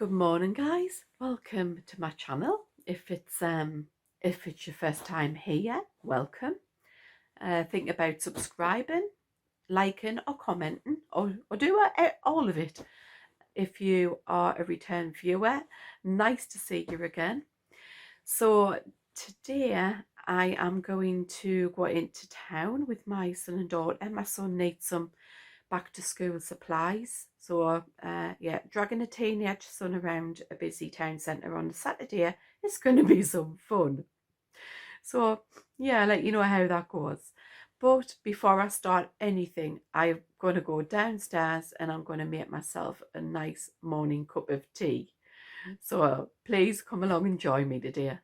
Good morning, guys. Welcome to my channel. If it's your first time here, welcome. Think about subscribing, liking or commenting or do all of it. If you are a return viewer, nice to see you again. So today I am going to go into town with my son and daughter. My son needs some back to school supplies. So yeah, dragging a teenage son around a busy town centre on a Saturday is going to be some fun. So yeah, I'll let you know how that goes. But before I start anything, I'm going to go downstairs and I'm going to make myself a nice morning cup of tea. So please come along and join me today.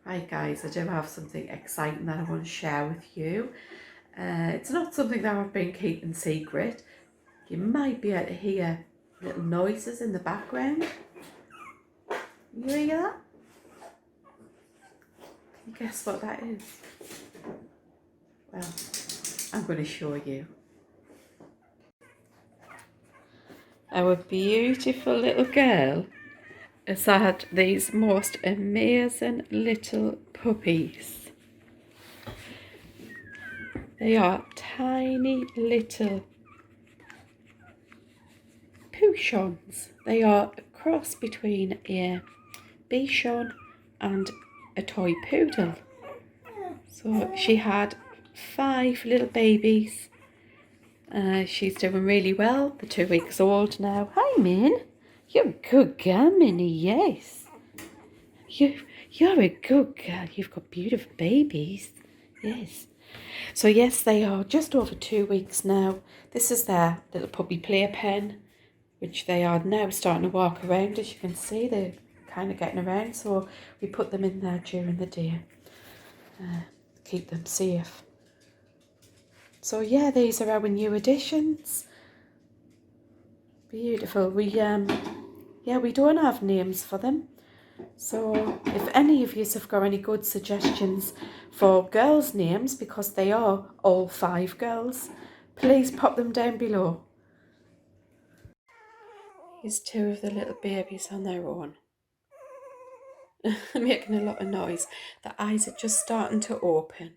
Right guys, I do have something exciting that I want to share with you. It's not something that I've been keeping secret. You might be able to hear little noises in the background. You hear that? Can you guess what that is? Well, I'm going to show you. Our beautiful little girl has had these most amazing little puppies. They are tiny little Pouchons. They are a cross between a Bichon and a toy poodle. So she had 5 little babies. She's doing really well. They're 2 weeks old now. Hi, Min. You're a good girl, Minnie. Yes. You're a good girl. You've got beautiful babies. Yes. So yes, they are just over 2 weeks now. This is their little puppy playpen, which they are now starting to walk around. As you can see, they're kind of getting around. So we put them in there during the day. Keep them safe. So yeah, these are our new additions. Beautiful. We don't have names for them. So if any of you have got any good suggestions for girls' names, because they are all 5 girls, please pop them down below. Here's 2 of the little babies on their own. Making a lot of noise. The eyes are just starting to open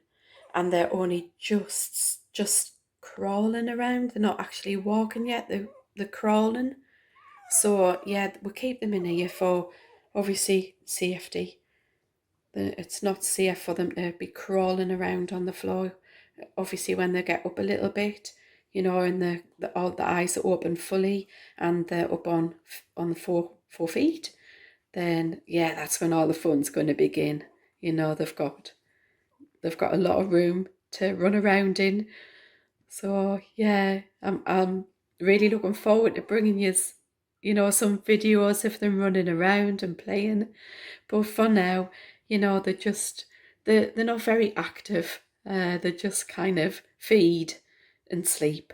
and they're only just crawling around. They're not actually walking yet, they're crawling. So yeah, we'll keep them in here for obviously safety. It's not safe for them to be crawling around on the floor. Obviously when they get up a little bit, you know, and all the eyes are open fully and they're up on the four feet, then yeah, that's when all the fun's going to begin. You know, they've got a lot of room to run around in. So yeah, I'm really looking forward to bringing you, you know, some videos of them running around and playing. But for now, you know, they're not very active. They just kind of feed and sleep.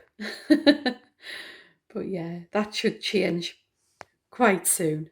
But yeah, that should change quite soon.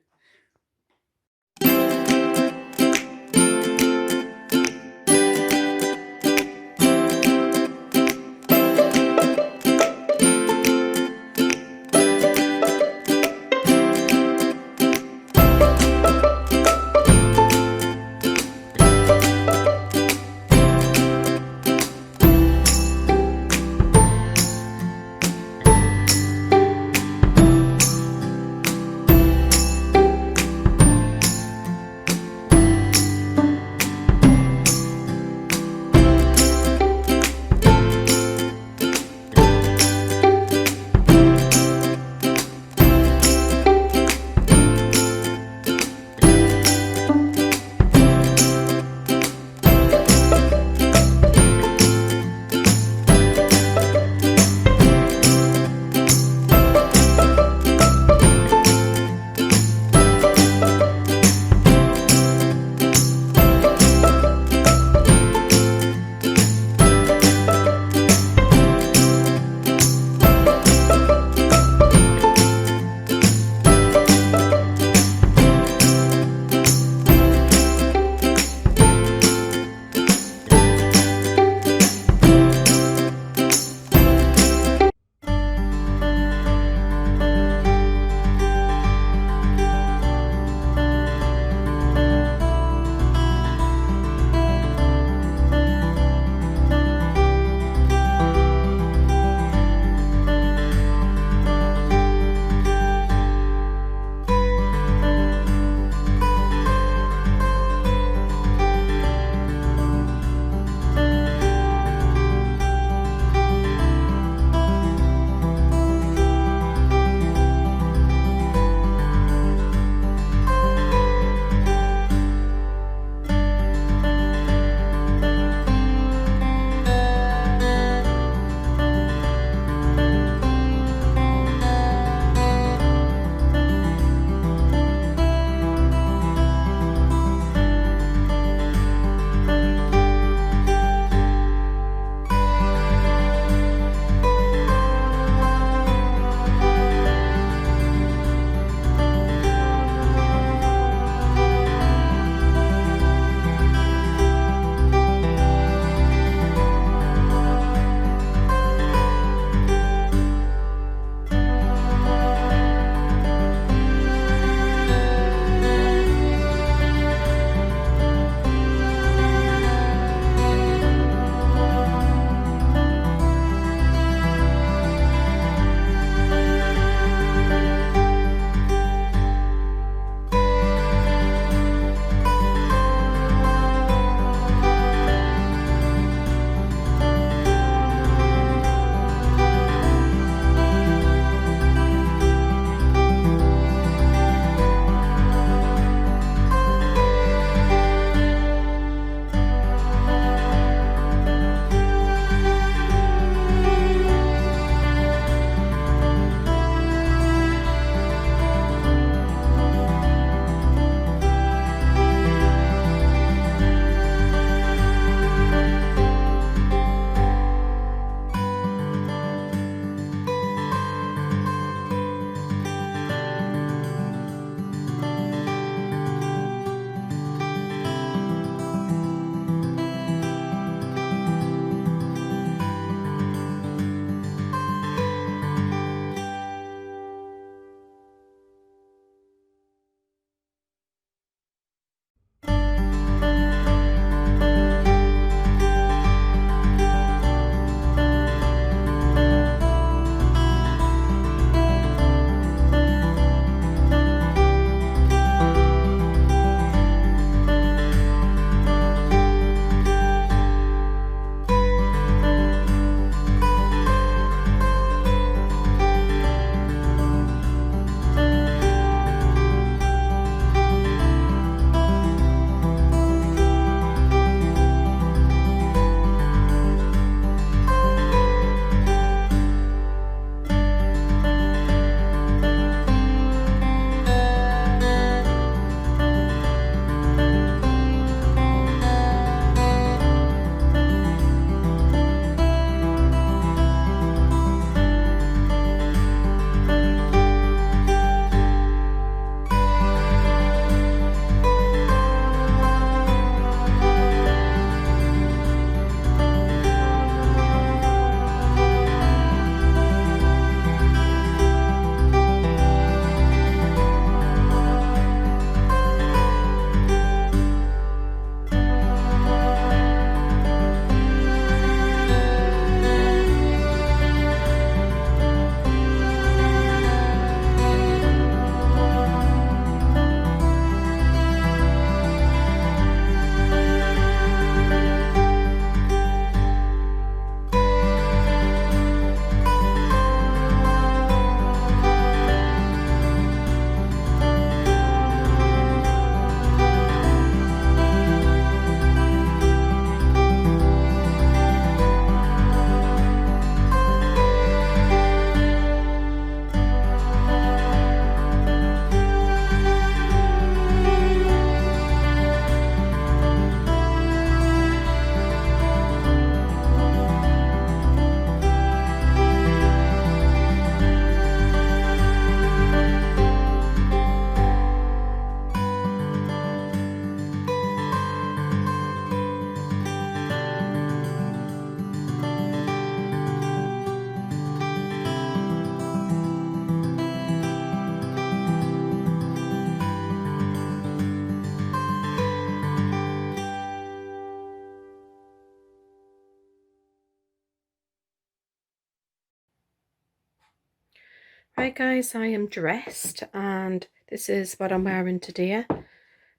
Hi guys, I am dressed and this is what I'm wearing today.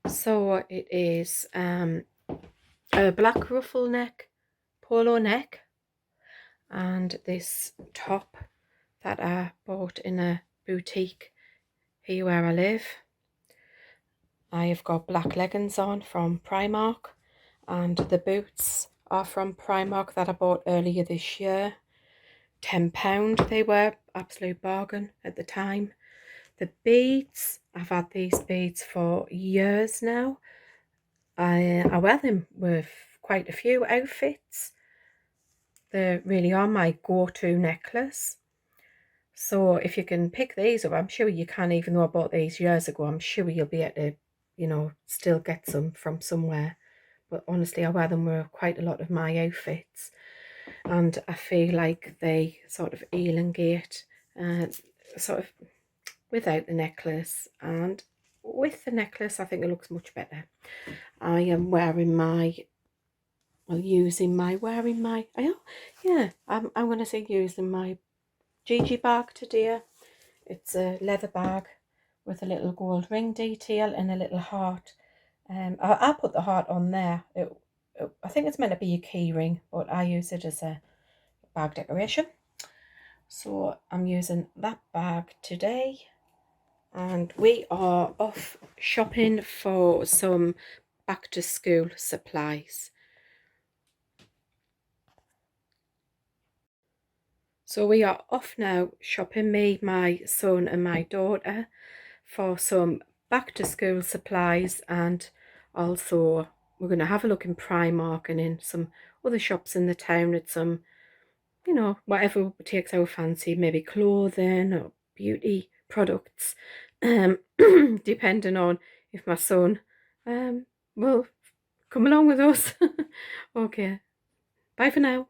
So it is a black ruffle neck, polo neck, and this top that I bought in a boutique here where I live. I have got black leggings on from Primark, and the boots are from Primark that I bought earlier this year. £10 they were, absolute bargain at the time. The beads, I've had these beads for years now. I wear them with quite a few outfits. They really are my go-to necklace. So if you can pick these up, I'm sure you can, even though I bought these years ago, I'm sure you'll be able to, still get some from somewhere. But honestly, I wear them with quite a lot of my outfits. And I feel like they sort of elongate, sort of without the necklace, and with the necklace I think it looks much better. I am wearing my, I'm going to say using my Gigi bag today. It's a leather bag with a little gold ring detail and a little heart. I'll put the heart on there. I think it's meant to be a key ring, but I use it as a bag decoration. So I'm using that bag today, and we are off shopping for some back to school supplies. So we are off now shopping, me, my son and my daughter, for some back to school supplies, and also we're going to have a look in Primark and in some other shops in the town at some, whatever takes our fancy, maybe clothing or beauty products, depending on if my son will come along with us. Okay, bye for now.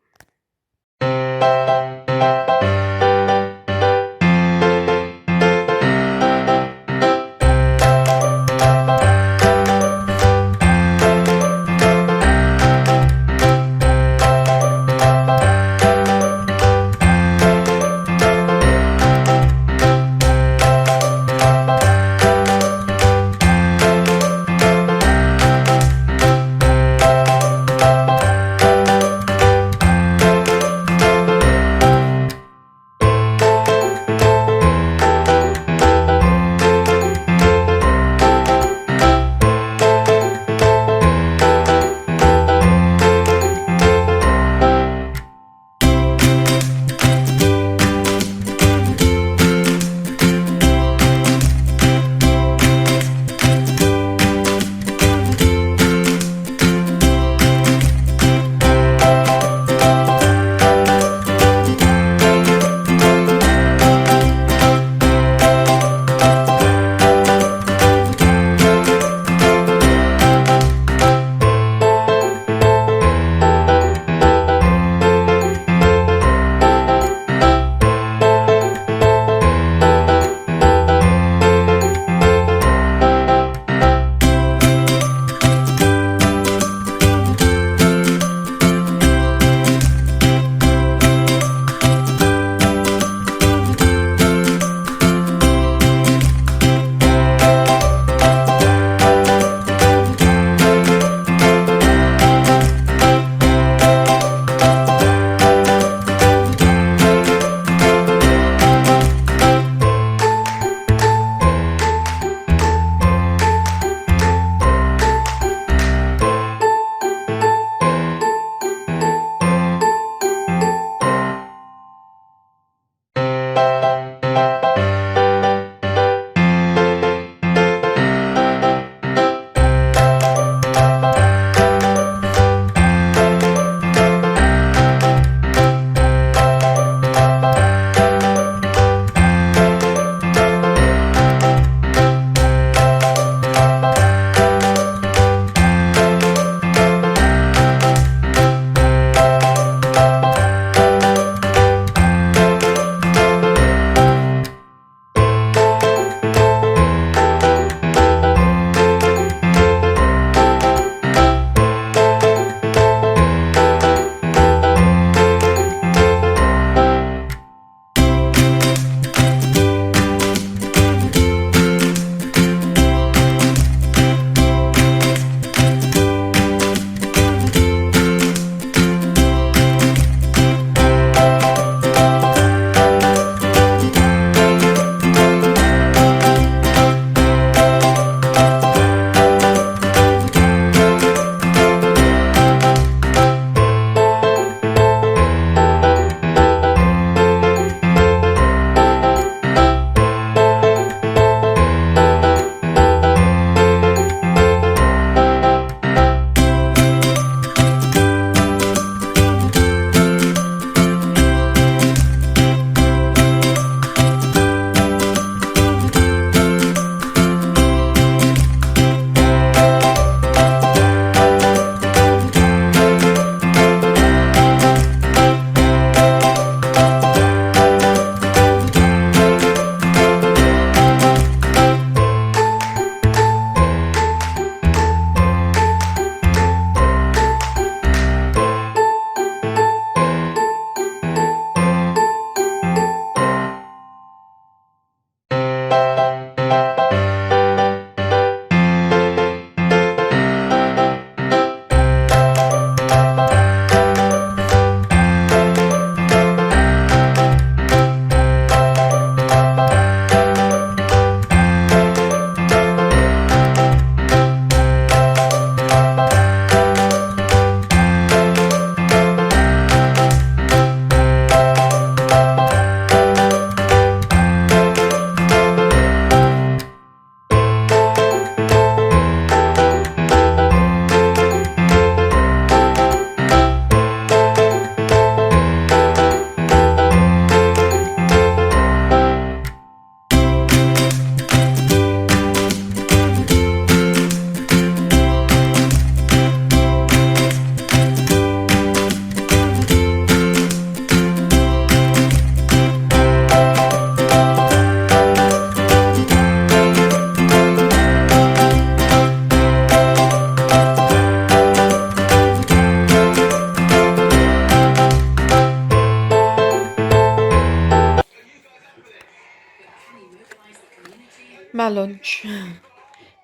our lunch.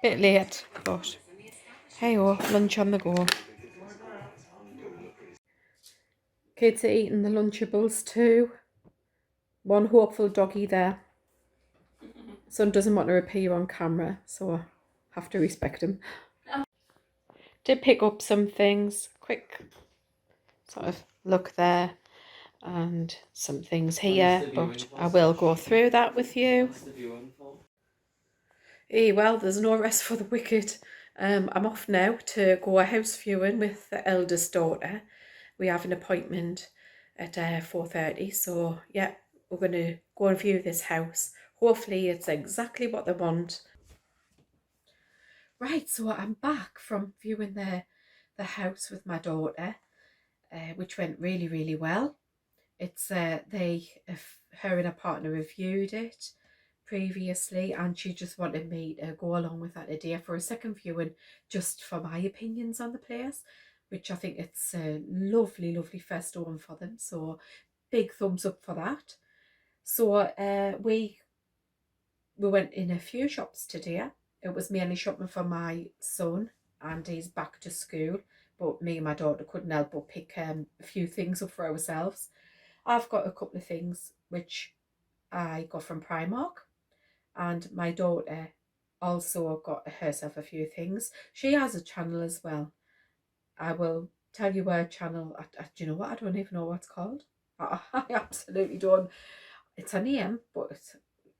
Bit late, but hey oh, lunch on the go. Kids are eating the Lunchables too. One hopeful doggy there. Son doesn't want to appear on camera, so I have to respect him. Did pick up some things, quick sort of look there, and some things here, but I will go through that with you. Well, there's no rest for the wicked. I'm off now to go a house viewing with the eldest daughter. We have an appointment at 4:30, so yeah, we're going to go and view this house. Hopefully it's exactly what they want. Right, so I'm back from viewing the house with my daughter, which went really, really well. It's her and her partner reviewed it previously, and she just wanted me to go along with that idea for a second viewing, just for my opinions on the place, which I think it's a lovely, lovely first one for them. So big thumbs up for that. So we went in a few shops today. It was mainly shopping for my son, and he's back to school, but me and my daughter couldn't help but pick a few things up for ourselves. I've got a couple of things which I got from Primark, and my daughter also got herself a few things. She has a channel as well. I will tell you her channel. Do you know what? I don't even know what it's called. I absolutely don't. It's a name, but it's,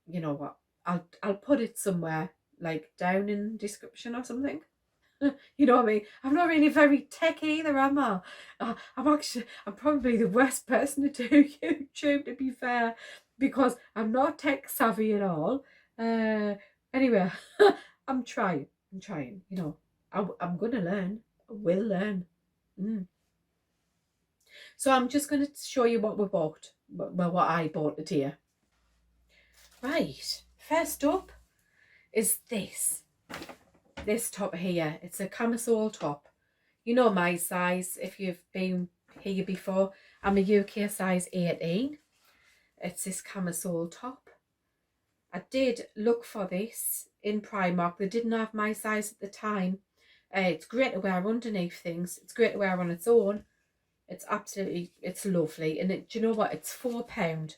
you know what? I'll put it somewhere, like down in description or something. You know what I mean? I'm not really very tech either, am I? I'm probably the worst person to do YouTube, to be fair, because I'm not tech savvy at all. Anyway, I'm trying, you know. I'm gonna learn. I will learn. So I'm just going to show you what we bought. Well, what I bought today. Right, first up is this top here. It's a camisole top. You know my size if you've been here before. I'm a UK size 18. It's this camisole top. I did look for this in Primark. They didn't have my size at the time. It's great to wear underneath things. It's great to wear on its own. It's lovely. And do you know what? It's £4.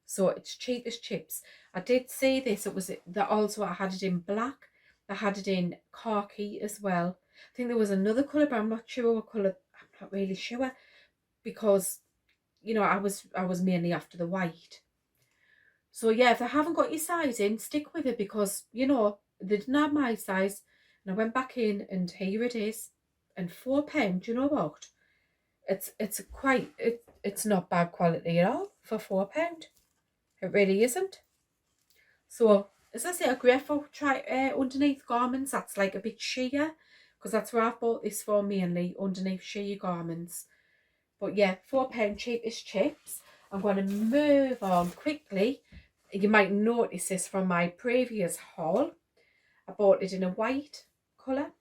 So it's cheap as chips. I did see this. It was that also I had it in black. I had it in khaki as well. I think there was another colour, but I'm not sure what colour. I'm not really sure, because, you know, I was mainly after the white. So yeah, if they haven't got your size in, stick with it, because, you know, they didn't have my size. And I went back in, and here it is. And £4, you know what? It's not bad quality at all for £4. It really isn't. So as I say, a great for underneath garments. That's like a bit sheer, because that's where I've bought this for, mainly underneath sheer garments. But yeah, £4, cheap as chips. I'm going to move on quickly. You might notice this from my previous haul. I bought it in a white colour.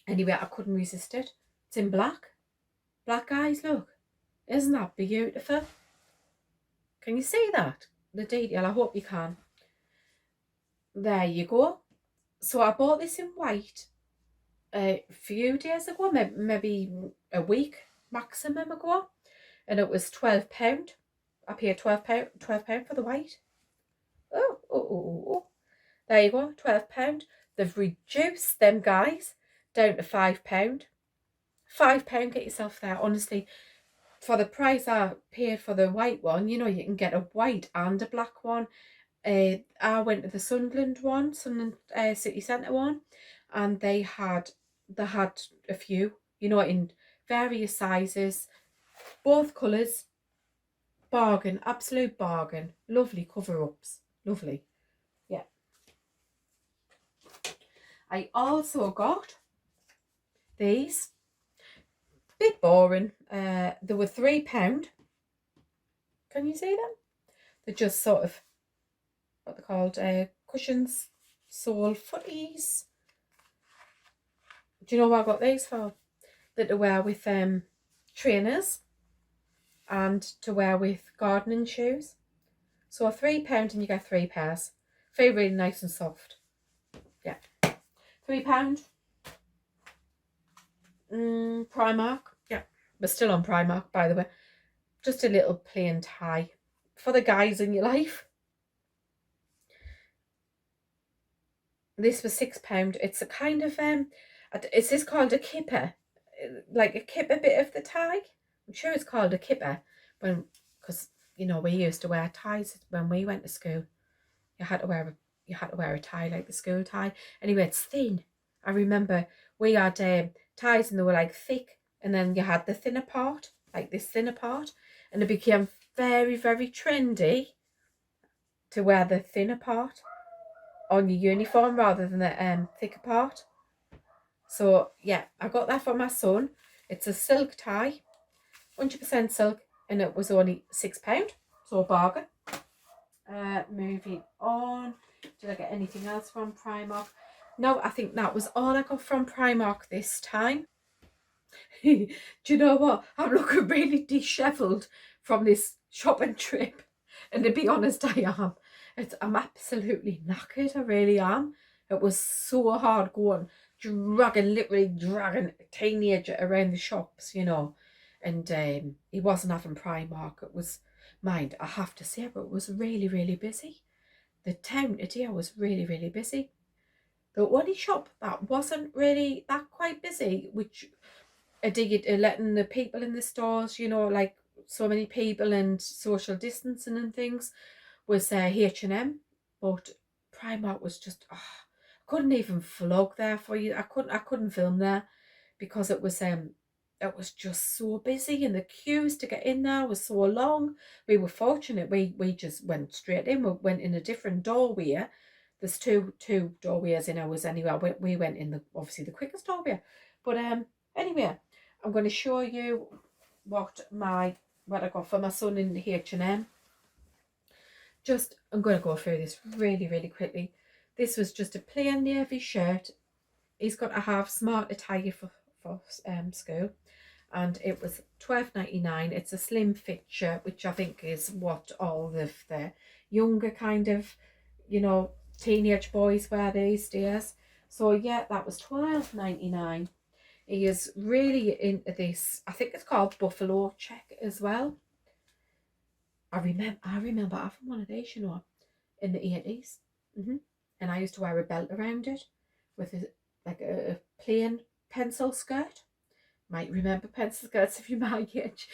Anyway, I couldn't resist it. It's in black. Black eyes, look. Isn't that beautiful? Can you see that? The detail, I hope you can. There you go. So I bought this in white a few days ago, maybe a week maximum ago, and it was £12. I paid £12 for the white. Oh. There you go, £12. They've reduced them guys down to £5. £5, get yourself there, honestly. For the price I paid for the white one, you know, you can get a white and a black one. I went to the Sunderland City Centre one, and they had a few, you know, in various sizes, both colours. Bargain, absolute bargain. Lovely cover-ups, lovely. Yeah. I also got these. Bit boring. They were £3. Can you see them? They're just sort of what they're called, cushions, sole footies. Do you know what I got these for? That to wear with trainers and to wear with gardening shoes. So £3 and you get 3 pairs. feel really nice and soft. Yeah. £3. Primark. Yeah, we're still on Primark, by the way. Just a little plain tie for the guys in your life. This was £6. It's a kind of is this called a kipper? Like a kipper bit of the tie? I'm sure it's called a kipper, because you know we used to wear ties when we went to school. You had to wear a tie, like the school tie. Anyway, it's thin. I remember we had ties and they were like thick, and then you had the thinner part, like this thinner part, and it became very, very trendy to wear the thinner part on your uniform rather than the thicker part. So yeah, I got that for my son. It's a silk tie, 100% silk, and it was only £6, so a bargain. Moving on. Did I get anything else from Primark? No, I think that was all I got from Primark this time. Do you know what? I'm looking really dishevelled from this shopping trip. And to be honest, I am. I'm absolutely knackered. I really am. It was so hard going, literally dragging a teenager around the shops, you know. And he wasn't having Primark. It was, mind, I have to say, but it was really, really busy. The town today was really, really busy. The only shop that wasn't really that quite busy, which letting the people in the stores, you know, like so many people and social distancing and things, was H&M. But Primark was just, I couldn't even vlog there for you. I couldn't film there because it was just so busy, and the queues to get in there was so long. We were fortunate. We just went straight in. We went in a different doorway. There's two doorways in ours anyway. We went in obviously the quickest doorway. But anyway, I'm going to show you what I got for my son in the H&M. I'm going to go through this really, really quickly. This was just a plain navy shirt. He's got to have smart attire for school, and it was $12.99. It's a slim fit shirt, which I think is what all of the younger kind of, you know, teenage boys wear these days. So yeah, that was $12.99. He is really into this. I think it's called buffalo check as well. I remember having one of these, you know, in the 80s. And I used to wear a belt around it with a plain pencil skirt. Might remember pencil skirts if you're my age.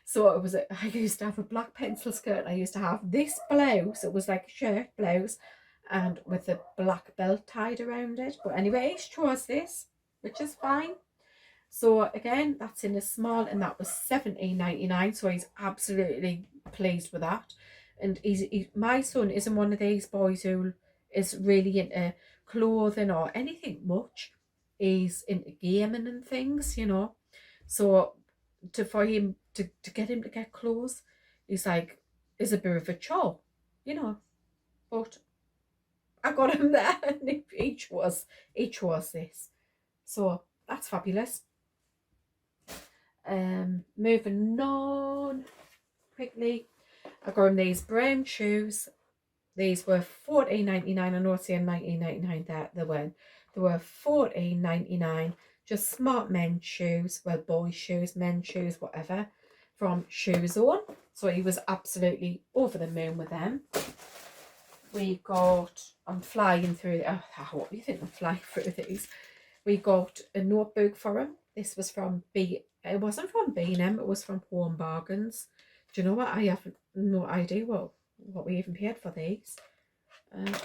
So I used to have a black pencil skirt. I used to have this blouse. It was like a shirt blouse, and with a black belt tied around it. But anyway, he chose this, which is fine. So again, that's in a small, and that was $17.99. So he's absolutely pleased with that. And my son isn't one of these boys who is really into clothing or anything much. He's into gaming and things, you know. So for him to get him to get clothes is a bit of a chore, you know. But I got him there, and each was this. So that's fabulous. Moving on quickly, I got him these brown shoes. These were $14.99. I know it's saying $19.99 that they were $14.99. Just smart men's shoes, well, boys' shoes, men's shoes, whatever, from Shoe Zone. So he was absolutely over the moon with them. I'm flying through. What do you think I'm flying through these? We got a notebook for him. This was from it wasn't from B&M, it was from Home Bargains. Do you know what? I have no idea what we even paid for these.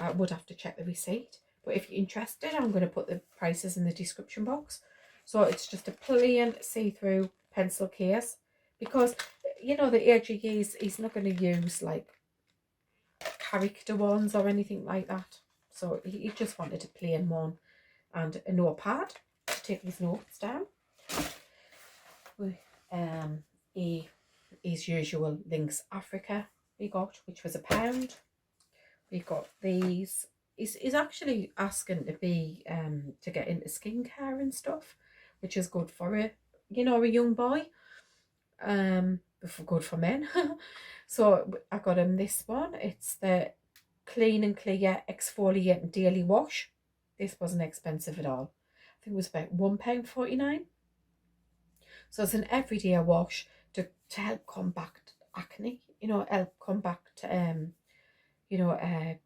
I would have to check the receipt. But if you're interested, I'm going to put the prices in the description box. So it's just a plain see-through pencil case. Because, you know, the age he's not going to use like character ones or anything like that. So he just wanted a plain one and a notepad to take his notes down. His usual Lynx Africa we got, which was £1. We got these. He's actually asking to get into skincare and stuff, which is good for a young boy. Good for men. So I got him this one. It's the Clean and Clear Exfoliating Daily Wash. This wasn't expensive at all. I think it was about £1.49. So it's an everyday wash to help combat acne, help combat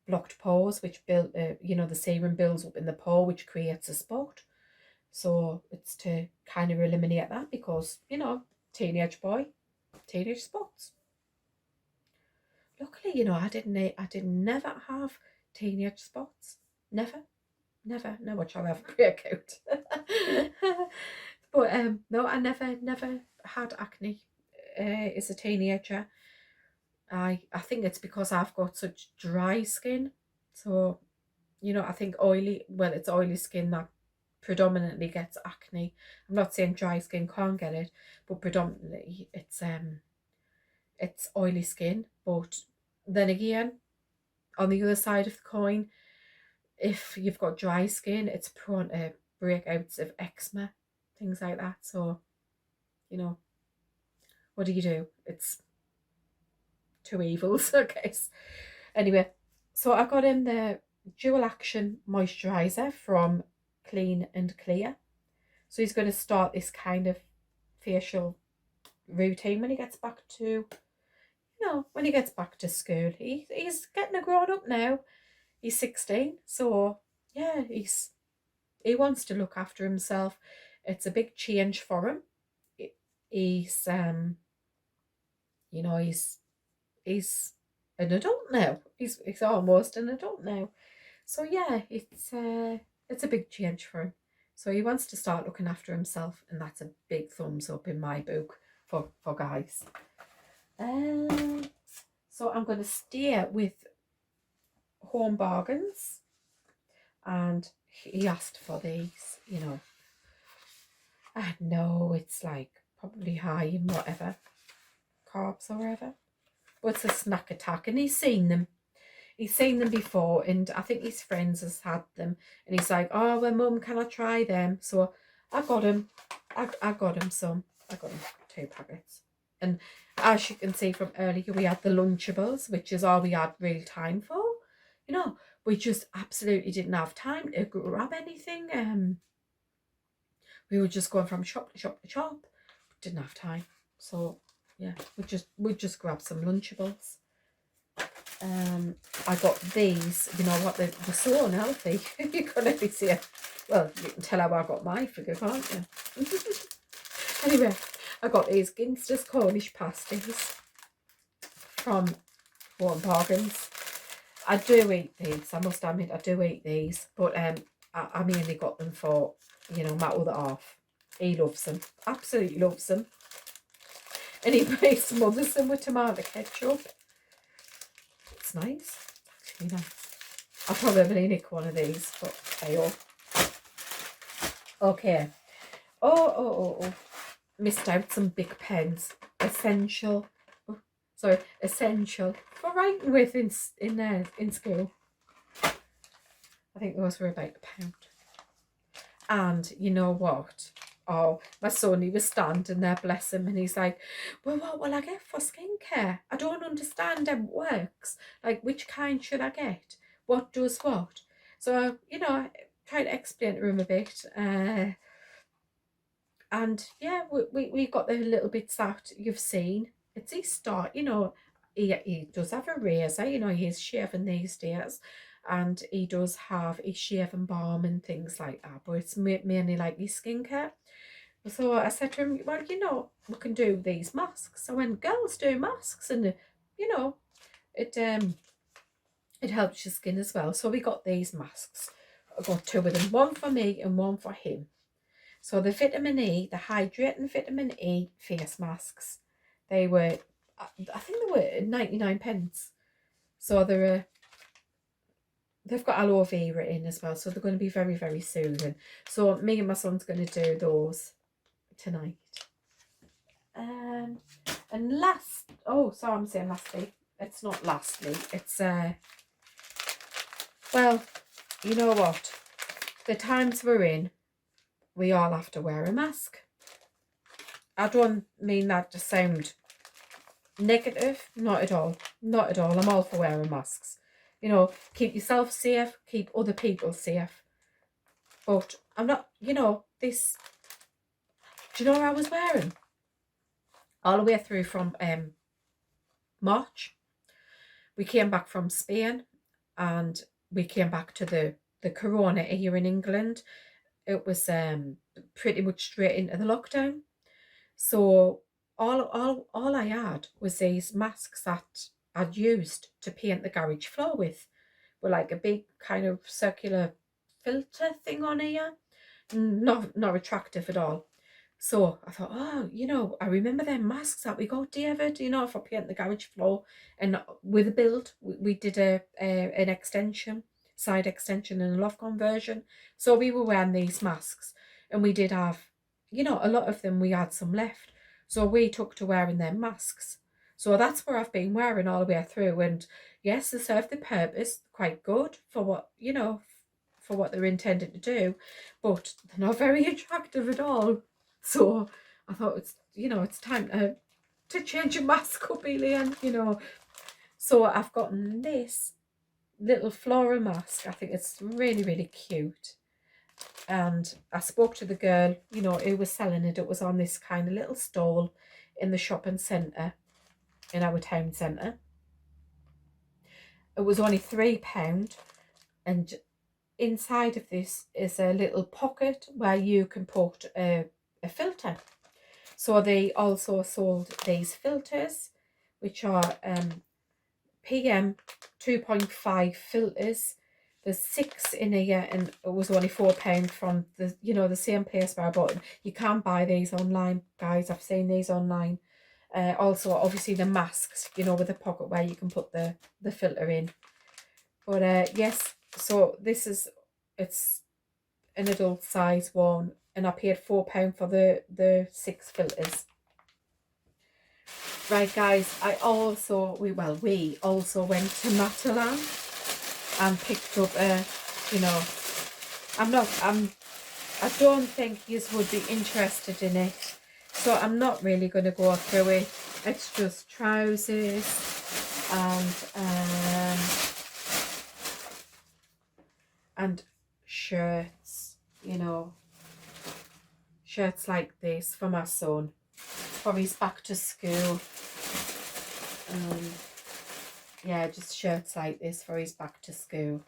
blocked pores, which build the serum builds up in the pore, which creates a spot. So it's to kind of eliminate that because, teenage spots. Luckily, I did never have teenage spots. Never. No, which I'll have a breakout. But no, I never had acne as a teenager. I think it's because I've got such dry skin. So, I think it's oily skin that predominantly gets acne. I'm not saying dry skin can't get it, but predominantly it's oily skin. But then again, on the other side of the coin, if you've got dry skin, it's prone to breakouts of eczema, things like that. So, what do? It's two evils, I guess. Anyway, so I got in the dual action moisturizer from Clean and Clear. So he's going to start this kind of facial routine when he gets back to, school. He's getting a grown up now. He's 16, so yeah, he wants to look after himself. It's a big change for him. He's he's an adult now. He's almost an adult now. So yeah, it's a big change for him. So he wants to start looking after himself, and that's a big thumbs up in my book for guys. So I'm going to stay with Home Bargains, and he asked for these. I know it's like probably high in whatever carbs or whatever, but it's a snack attack, and he's seen them before, and I think his friends has had them, and he's like, oh well, Mum, can I try them? So I got him some. I got him 2 packets, and as you can see from earlier, we had the Lunchables, which is all we had real time for. We just absolutely didn't have time to grab anything. We were just going from shop to shop to shop. Didn't have time. So yeah, we just grabbed some Lunchables. I got these, they're so unhealthy. You can only see it. Well, you can tell how I got my figure, can't you? Anyway, I got these Ginster's Cornish pasties from Home Bargains. I do eat these, I must admit, I do eat these, but I mainly got them for, my other half. He loves them, absolutely loves them. And he smothers them with tomato ketchup. It's nice, actually nice. I'll probably nick one of these, but hey, okay. Oh. Missed out some big pens. Essential for writing with in school. I think those were about £1. And you know what? Oh, my son, he was standing there, bless him, and he's like, well, what will I get for skincare? I don't understand how it works. Like, which kind should I get? What does what? So, I tried to explain to him a bit. And yeah, we got the little bits that you've seen. It's his start, he does have a razor, he's shaving these days, and he does have a shaving balm and things like that, but it's mainly like his skincare. So I said to him, well, we can do these masks. So when girls do masks, and it helps your skin as well. So we got these masks. I got 2 of them, one for me and one for him. So the vitamin E, the hydrating vitamin E face masks, they were, I think they were 99p. So they've got aloe vera in as well, so they're going to be very, very soothing. So me and my son's going to do those tonight. And I'm saying lastly. It's not lastly. It's well, you know what? The times we're in, we all have to wear a mask. I don't mean that to sound negative. Not at all. I'm all for wearing masks. You know, keep yourself safe, keep other people safe. But I'm not, you know, this, do you know what I was wearing? All the way through from March. We came back from Spain and we came back to the corona here in England. It was pretty much straight into the lockdown. So all I had was these masks that I'd used to paint the garage floor with like a big kind of circular filter thing on here. Not attractive at all. So I thought, oh, you know, I remember them masks that we got, David, you know, for painting the garage floor. And with a build, we did an extension, side extension and a loft conversion. So we were wearing these masks and we did have, you know, a lot of them, we had some left. So we took to wearing them masks. So that's where I've been wearing all the way through. And yes, they serve the purpose, quite good for what, you know, for what they're intended to do, but they're not very attractive at all. So I thought it's, you know, it's time to change your mask up, Elian, you know. So I've gotten this little flora mask. I think it's really, really cute. And I spoke to the girl, you know, who was selling it. It was on this kind of little stall in the shopping centre, in our town centre. It was only £3, and inside of this is a little pocket where you can put a filter. So they also sold these filters, which are PM 2.5 filters. There's 6 in here, and it was only £4 from the, you know, the same place where I bought them. You can buy these online, guys. I've seen these online. Also, obviously the masks, you know, with the pocket where you can put the filter in. But yes, so this is, it's an adult size one, and I paid £4 for the 6 filters. Right, guys, we also went to Matalan and picked up a, you know, I don't think you would be interested in it, so I'm not really going to go through it. It's just trousers and shirts, you know, shirts like this for my son for his back to school. Yeah, just shirts like this for his back to school.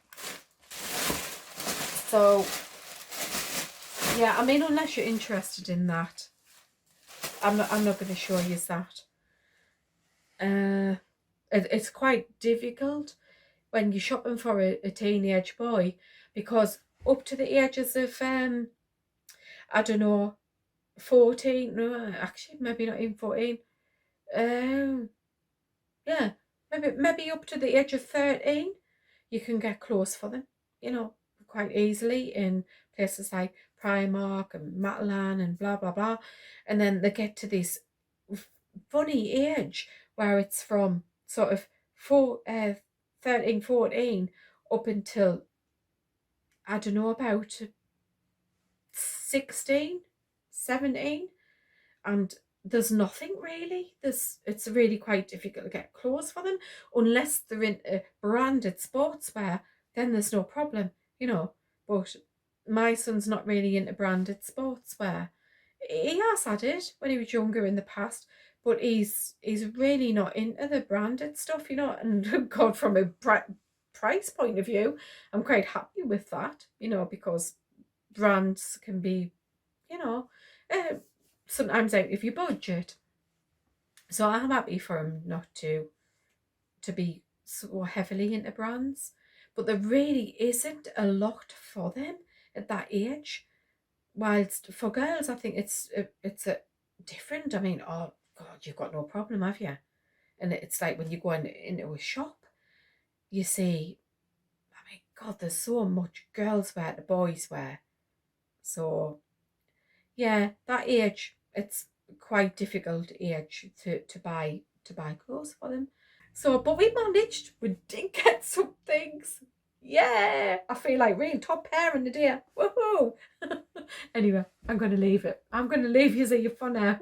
So yeah, I mean, unless you're interested in that, I'm not going to show you that. It's quite difficult when you're shopping for a teenage boy, because up to the ages of I don't know, 14, no, actually maybe not even 14, yeah, maybe up to the age of 13, you can get clothes for them, you know, quite easily in places like Primark and Matalan and blah blah blah. And then they get to this funny age where it's from sort of 13, 14 up until, I don't know, about 16, 17, and there's nothing really. It's really quite difficult to get clothes for them unless they're into branded sportswear. Then there's no problem, you know. But my son's not really into branded sportswear. He has had it when he was younger in the past, but he's really not into the branded stuff, you know. And God, from a price point of view, I'm quite happy with that, you know, because brands can be, you know, sometimes out of your budget. So I'm happy for him not to be so heavily into brands. But there really isn't a lot for them at that age. Whilst for girls, I think it's a different. I mean, oh God, you've got no problem, have you? And it's like when you go into a shop, you see, I mean, God, there's so much girls wear to boys wear. So yeah, that age, it's quite difficult age to buy clothes for them. So, but we managed. We did get some things. Yeah, I feel like real top parent today. Woohoo! Anyway, I'm going to leave it. I'm going to leave you here for now.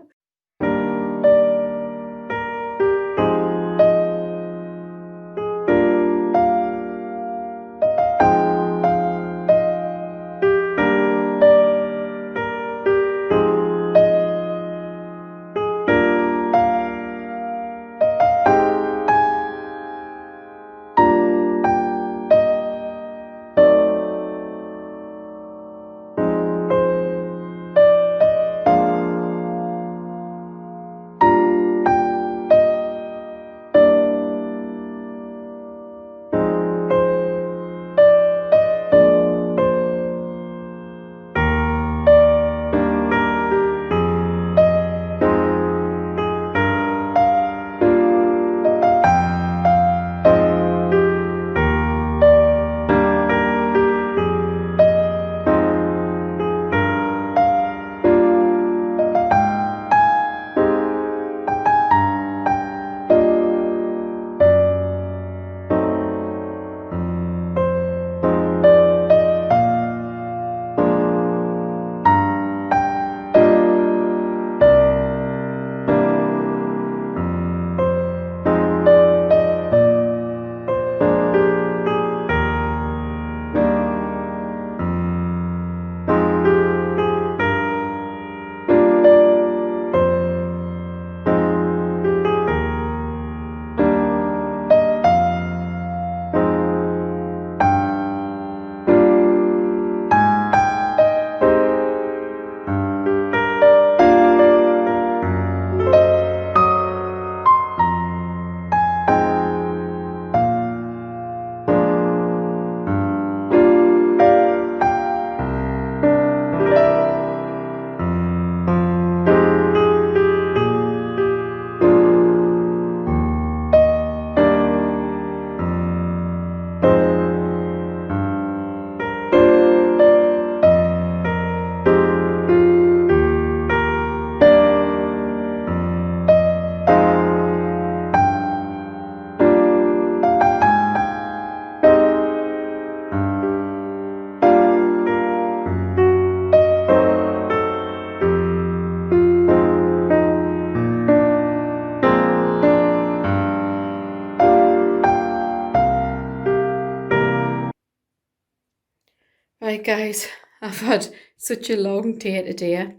Right guys, I've had such a long day today.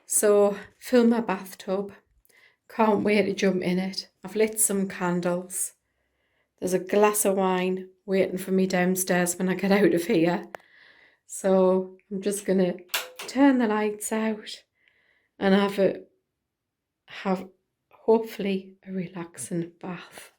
So fill my bathtub. Can't wait to jump in it. I've lit some candles. There's a glass of wine waiting for me downstairs when I get out of here. So I'm just gonna turn the lights out and have hopefully a relaxing bath.